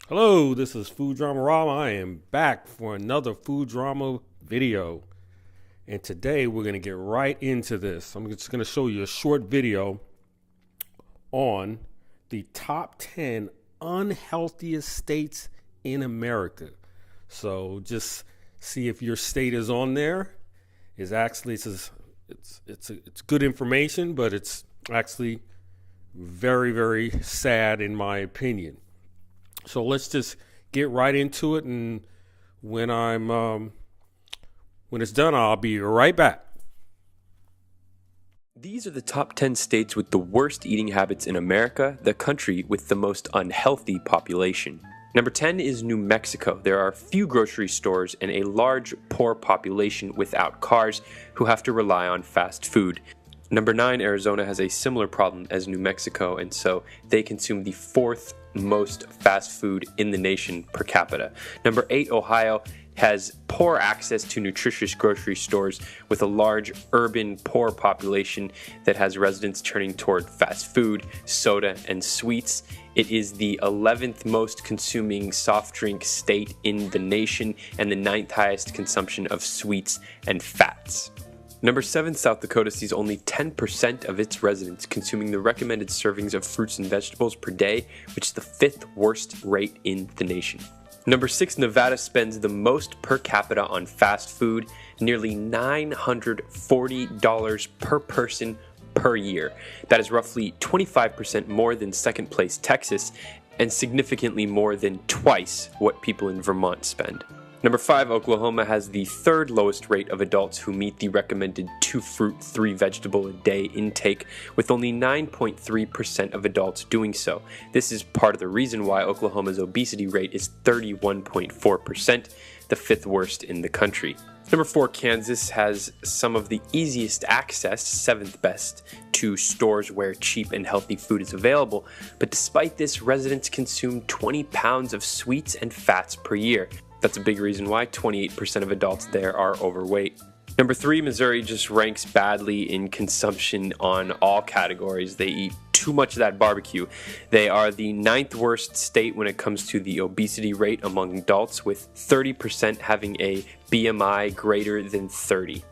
Hello, this is Food Drama Rob. I am back for another food drama video. And today we're going to get right into this. I'm just going to show you a short video on the top 10 unhealthiest states in America. So just see if your state is on there. It's good information, but it's actually very, very sad in my opinion. So let's just get right into it, and when it's done, I'll be right back. These are the top 10 states with the worst eating habits in America, the country with the most unhealthy population. Number 10 is New Mexico. There are few grocery stores and a large, poor population without cars who have to rely on fast food. Number 9, Arizona has a similar problem as New Mexico, and so they consume the fourth most fast food in the nation per capita. Number 8, Ohio has poor access to nutritious grocery stores with a large urban poor population that has residents turning toward fast food, soda, and sweets. It is the 11th most consuming soft drink state in the nation and the 9th highest consumption of sweets and fats. Number 7, South Dakota sees only 10% of its residents consuming the recommended servings of fruits and vegetables per day, which is the 5th worst rate in the nation. Number 6, Nevada spends the most per capita on fast food, nearly $940 per person per year. That is roughly 25% more than second place Texas, and significantly more than twice what people in Vermont spend. Number 5, Oklahoma has the 3rd lowest rate of adults who meet the recommended 2 fruit, 3 vegetable a day intake, with only 9.3% of adults doing so. This is part of the reason why Oklahoma's obesity rate is 31.4%, the 5th worst in the country. Number 4, Kansas has some of the easiest access, 7th best, to stores where cheap and healthy food is available, but despite this, residents consume 20 pounds of sweets and fats per year. That's a big reason why 28% of adults there are overweight. Number 3, Missouri just ranks badly in consumption on all categories. They eat too much of that barbecue. They are the 9th worst state when it comes to the obesity rate among adults, with 30% having a BMI greater than 30.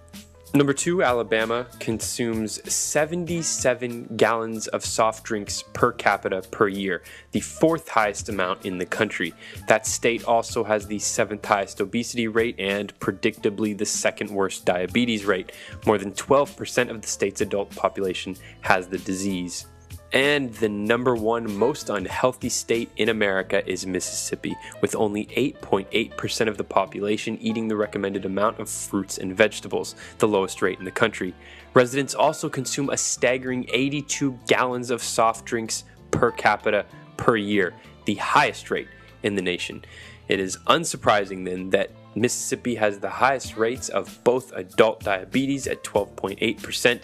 Number 2, Alabama consumes 77 gallons of soft drinks per capita per year, the 4th highest amount in the country. That state also has the 7th highest obesity rate and, predictably, the 2nd worst diabetes rate. More than 12% of the state's adult population has the disease. And the number 1 most unhealthy state in America is Mississippi, with only 8.8% of the population eating the recommended amount of fruits and vegetables, the lowest rate in the country. Residents also consume a staggering 82 gallons of soft drinks per capita per year, the highest rate in the nation. It is unsurprising then that Mississippi has the highest rates of both adult diabetes at 12.8%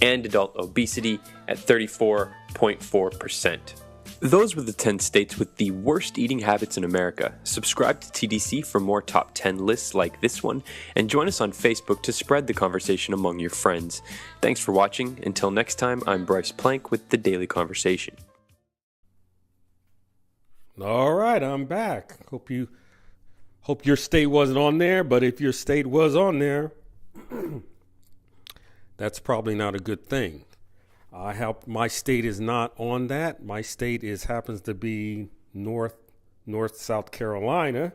and adult obesity at 34.4%. Those were the 10 states with the worst eating habits in America. Subscribe to TDC for more top 10 lists like this one, and join us on Facebook to spread the conversation among your friends. Thanks for watching. Until next time, I'm Bryce Plank with The Daily Conversation. All right, I'm back. Hope your state wasn't on there, but if your state was on there, that's probably not a good thing. My state is not on that. My state happens to be North South Carolina,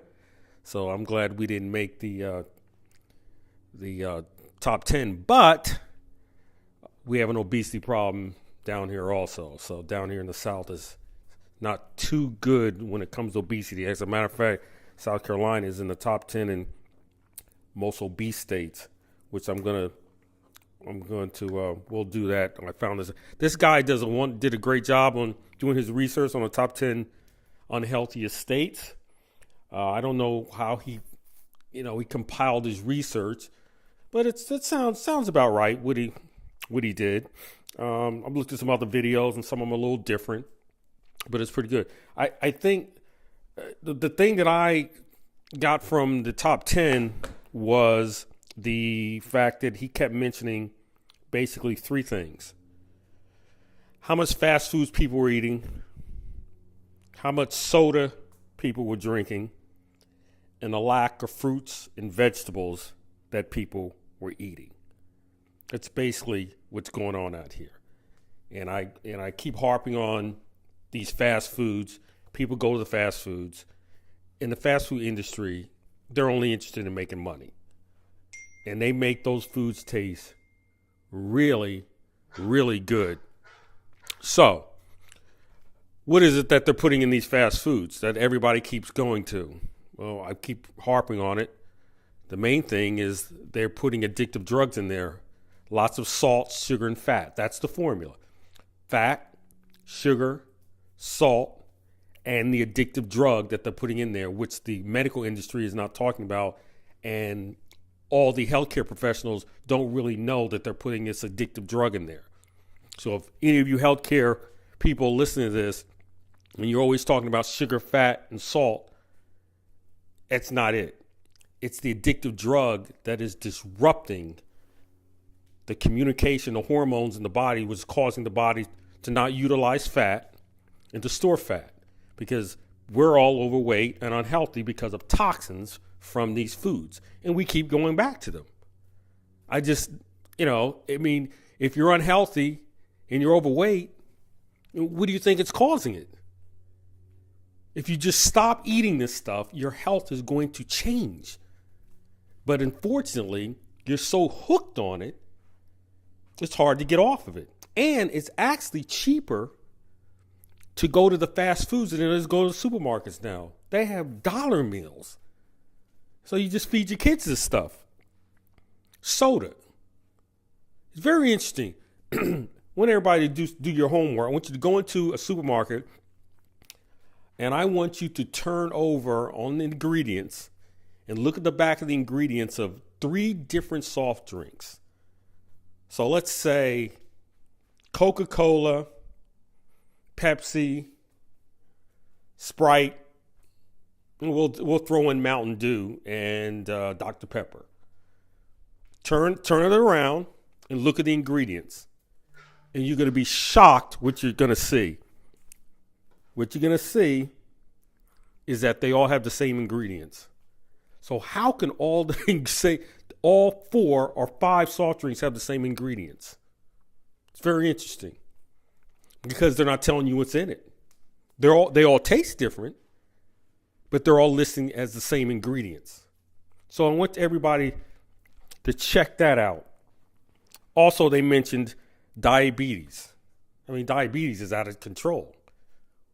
so I'm glad we didn't make the top 10. But we have an obesity problem down here also. So down here in the South is not too good when it comes to obesity. As a matter of fact, South Carolina is in the top 10 in most obese states, which we'll do that. I found this guy did a great job on doing his research on the top 10 unhealthiest states. I don't know how he compiled his research, but it sounds about right what he did. I've looked at some other videos and some of them are a little different, but it's pretty good. I think the thing that I got from the top 10 was the fact that he kept mentioning basically 3 things: how much fast foods people were eating, how much soda people were drinking and the lack of fruits and vegetables that people were eating. That's basically what's going on out here. And I keep harping on these fast foods. People go to the fast foods. In the fast food industry, they're only interested in making money. And they make those foods taste really, really good. So, what is it that they're putting in these fast foods that everybody keeps going to? Well, I keep harping on it. The main thing is they're putting addictive drugs in there. Lots of salt, sugar, and fat. That's the formula. Fat, sugar, salt, and the addictive drug that they're putting in there, which the medical industry is not talking about, and all the healthcare professionals don't really know that they're putting this addictive drug in there. So if any of you healthcare people listening to this, and you're always talking about sugar, fat, and salt, that's not it. It's the addictive drug that is disrupting the communication, the hormones in the body, which is causing the body to not utilize fat and to store fat, because we're all overweight and unhealthy because of toxins from these foods. And we keep going back to them. If you're unhealthy and you're overweight, what do you think it's causing it? If you just stop eating this stuff, your health is going to change. But unfortunately, you're so hooked on it, it's hard to get off of it. And it's actually cheaper to go to the fast foods than it is to go to the supermarkets now. They have dollar meals. So you just feed your kids this stuff. Soda. It's very interesting. I want everybody to do your homework. I want you to go into a supermarket and I want you to turn over on the ingredients and look at the back of the ingredients of 3 different soft drinks. So let's say Coca-Cola, Pepsi, Sprite, and we'll throw in Mountain Dew and Dr. Pepper. Turn it around and look at the ingredients. And you're going to be shocked what you're going to see. What you're going to see is that they all have the same ingredients. So how can all 4 or 5 soft drinks have the same ingredients? It's very interesting because they're not telling you what's in it. They all taste different, but they're all listing as the same ingredients. So I want everybody to check that out. Also, they mentioned diabetes. I mean, diabetes is out of control.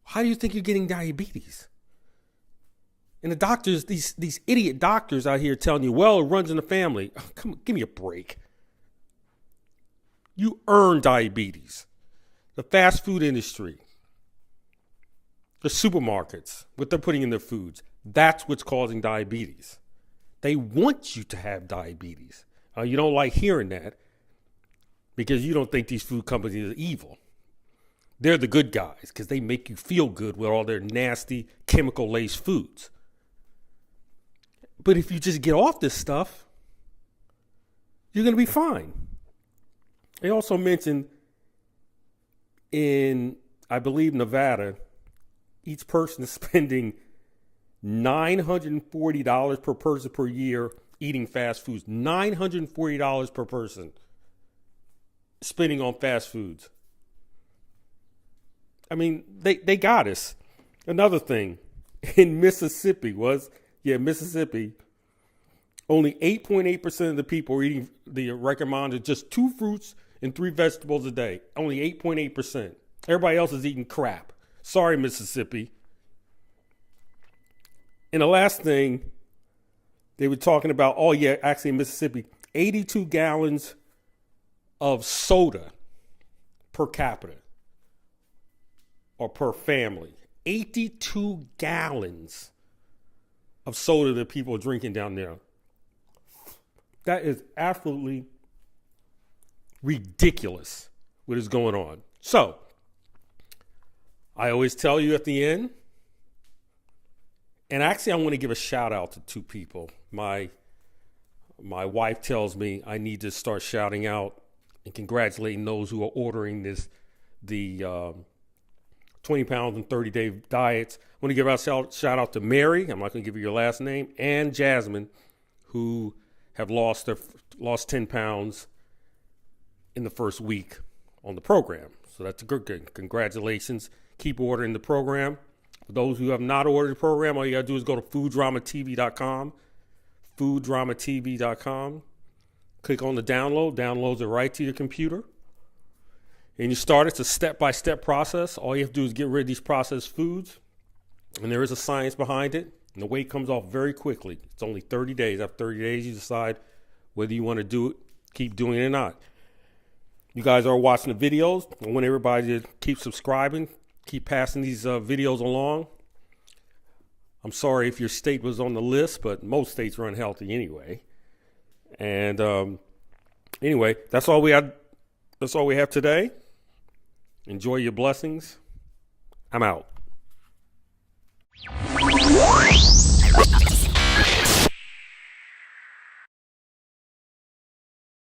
How do you think you're getting diabetes? And the doctors, these idiot doctors out here telling you, well, it runs in the family. Oh, come on, give me a break. You earn diabetes. The fast food industry, the supermarkets, what they're putting in their foods, that's what's causing diabetes. They want you to have diabetes. You don't like hearing that because you don't think these food companies are evil. They're the good guys because they make you feel good with all their nasty chemical-laced foods. But if you just get off this stuff, you're going to be fine. They also mentioned in, I believe, Nevada, each person is spending $940 per person per year eating fast foods. $940 per person spending on fast foods. I mean, they got us. Another thing in Mississippi, only 8.8% of the people are eating the recommended just 2 fruits and 3 vegetables a day. Only 8.8%. Everybody else is eating crap. Sorry, Mississippi. And the last thing they were talking about, actually in Mississippi, 82 gallons of soda per capita or per family. 82 gallons of soda that people are drinking down there. That is absolutely ridiculous what is going on. So, I always tell you at the end, and actually I want to give a shout out to 2 people. My wife tells me I need to start shouting out and congratulating those who are ordering the 20 pounds in 30-day diets. I want to give a shout out to Mary. I'm not going to give you your last name, and Jasmine, who have lost 10 pounds in the first week on the program. So that's good. Congratulations. Keep ordering the program. For those who have not ordered the program, all you got to do is go to fooddramatv.com, fooddramatv.com. Click on the download. Downloads it right to your computer. And you start. It's a step-by-step process. All you have to do is get rid of these processed foods. And there is a science behind it. And the weight comes off very quickly. It's only 30 days. After 30 days, you decide whether you want to do it, keep doing it or not. You guys are watching the videos. I want everybody to keep subscribing. Keep passing these videos along. I'm sorry if your state was on the list, but most states are unhealthy anyway. And anyway, that's all we have. That's all we have today. Enjoy your blessings. I'm out.